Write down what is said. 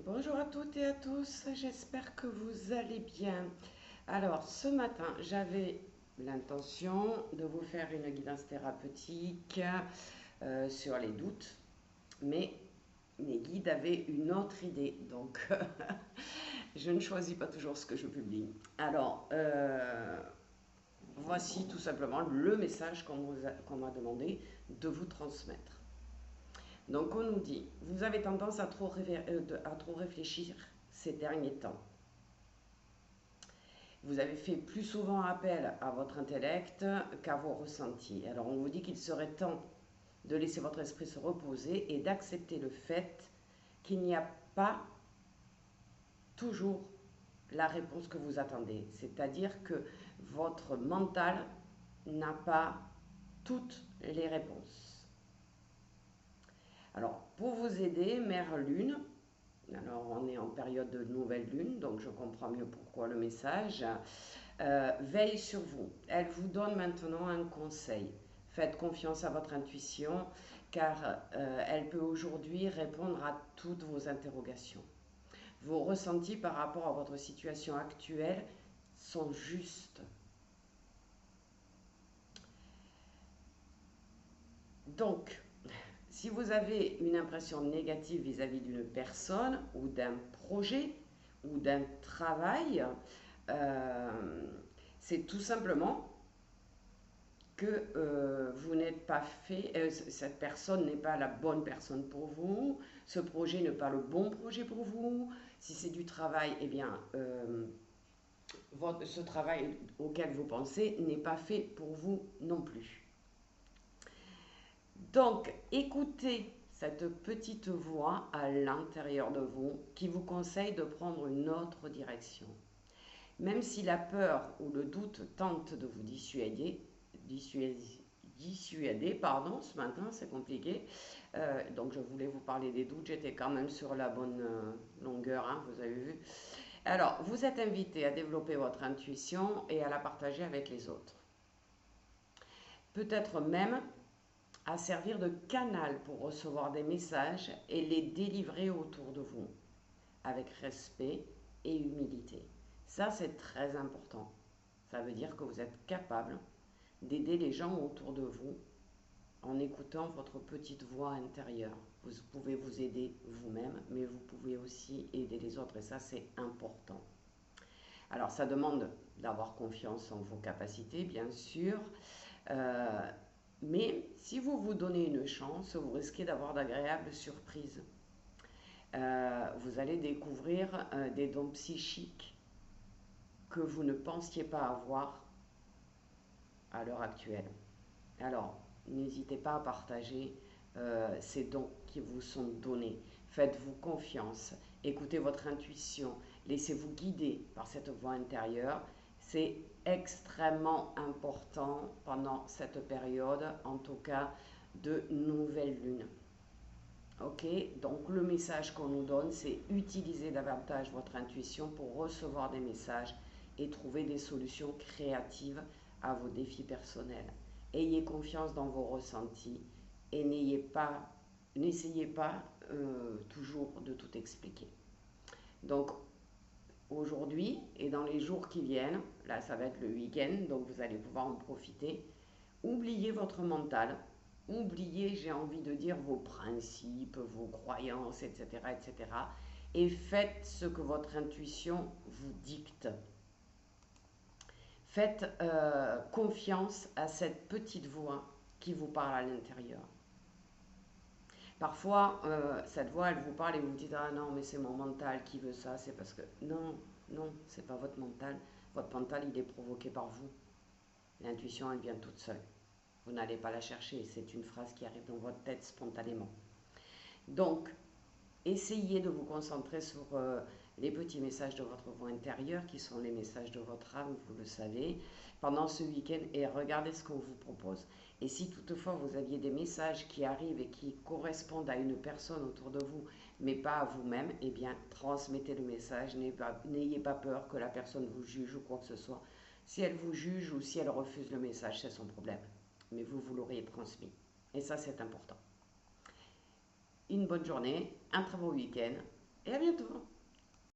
Bonjour à toutes et à tous, j'espère que vous allez bien. Alors, ce matin, j'avais l'intention de vous faire une guidance thérapeutique sur les doutes, mais mes guides avaient une autre idée, donc je ne choisis pas toujours ce que je publie. Alors, voici tout simplement le message qu'on m'a demandé de vous transmettre. Donc on nous dit, vous avez tendance à trop réfléchir ces derniers temps. Vous avez fait plus souvent appel à votre intellect qu'à vos ressentis. Alors on vous dit qu'il serait temps de laisser votre esprit se reposer et d'accepter le fait qu'il n'y a pas toujours la réponse que vous attendez. C'est-à-dire que votre mental n'a pas toutes les réponses. Alors pour vous aider, Mère Lune, alors on est en période de nouvelle lune, donc je comprends mieux pourquoi le message, veille sur vous. Elle vous donne maintenant un conseil. Faites confiance à votre intuition car elle peut aujourd'hui répondre à toutes vos interrogations. Vos ressentis par rapport à votre situation actuelle sont justes. Donc, si vous avez une impression négative vis-à-vis d'une personne ou d'un projet ou d'un travail, euh, c'est tout simplement que vous n'êtes pas fait, cette personne n'est pas la bonne personne pour vous, ce projet n'est pas le bon projet pour vous. Si c'est du travail, eh bien, ce travail auquel vous pensez n'est pas fait pour vous non plus. Donc, écoutez cette petite voix à l'intérieur de vous qui vous conseille de prendre une autre direction. Même si la peur ou le doute tente de vous dissuader, pardon, ce matin c'est compliqué, donc je voulais vous parler des doutes, j'étais quand même sur la bonne longueur, hein, vous avez vu. Alors, vous êtes invité à développer votre intuition et à la partager avec les autres. Peut-être même à servir de canal pour recevoir des messages et les délivrer autour de vous, avec respect et humilité. Ça, c'est très important. Ça veut dire que vous êtes capable d'aider les gens autour de vous en écoutant votre petite voix intérieure. Vous pouvez vous aider vous-même, mais vous pouvez aussi aider les autres, et ça, c'est important. Alors, ça demande d'avoir confiance en vos capacités, bien sûr, mais si vous vous donnez une chance, vous risquez d'avoir d'agréables surprises. Vous allez découvrir des dons psychiques que vous ne pensiez pas avoir à l'heure actuelle. Alors, n'hésitez pas à partager ces dons qui vous sont donnés. Faites-vous confiance, écoutez votre intuition, laissez-vous guider par cette voix intérieure. C'est extrêmement important pendant cette période, en tout cas de nouvelle lune. Ok, donc le message qu'on nous donne, c'est utiliser davantage votre intuition pour recevoir des messages et trouver des solutions créatives à vos défis personnels. Ayez confiance dans vos ressentis et n'essayez pas toujours de tout expliquer. Donc aujourd'hui et dans les jours qui viennent, là ça va être le week-end, donc vous allez pouvoir en profiter. Oubliez votre mental, oubliez, j'ai envie de dire, vos principes, vos croyances, etc., etc. Et faites ce que votre intuition vous dicte. Faites confiance à cette petite voix qui vous parle à l'intérieur. Parfois, cette voix, elle vous parle et vous vous dites « Ah non, mais c'est mon mental qui veut ça, c'est parce que… » Non, non, c'est pas votre mental. Votre mental, il est provoqué par vous. L'intuition, elle vient toute seule. Vous n'allez pas la chercher, c'est une phrase qui arrive dans votre tête spontanément. Donc, essayez de vous concentrer sur les petits messages de votre voix intérieure, qui sont les messages de votre âme, vous le savez, pendant ce week-end, et regardez ce qu'on vous propose. Et si toutefois vous aviez des messages qui arrivent et qui correspondent à une personne autour de vous, mais pas à vous-même, eh bien, transmettez le message, n'ayez pas peur que la personne vous juge ou quoi que ce soit. Si elle vous juge ou si elle refuse le message, c'est son problème. Mais vous l'auriez transmis. Et ça, c'est important. Une bonne journée, un très beau week-end. et à bientôt.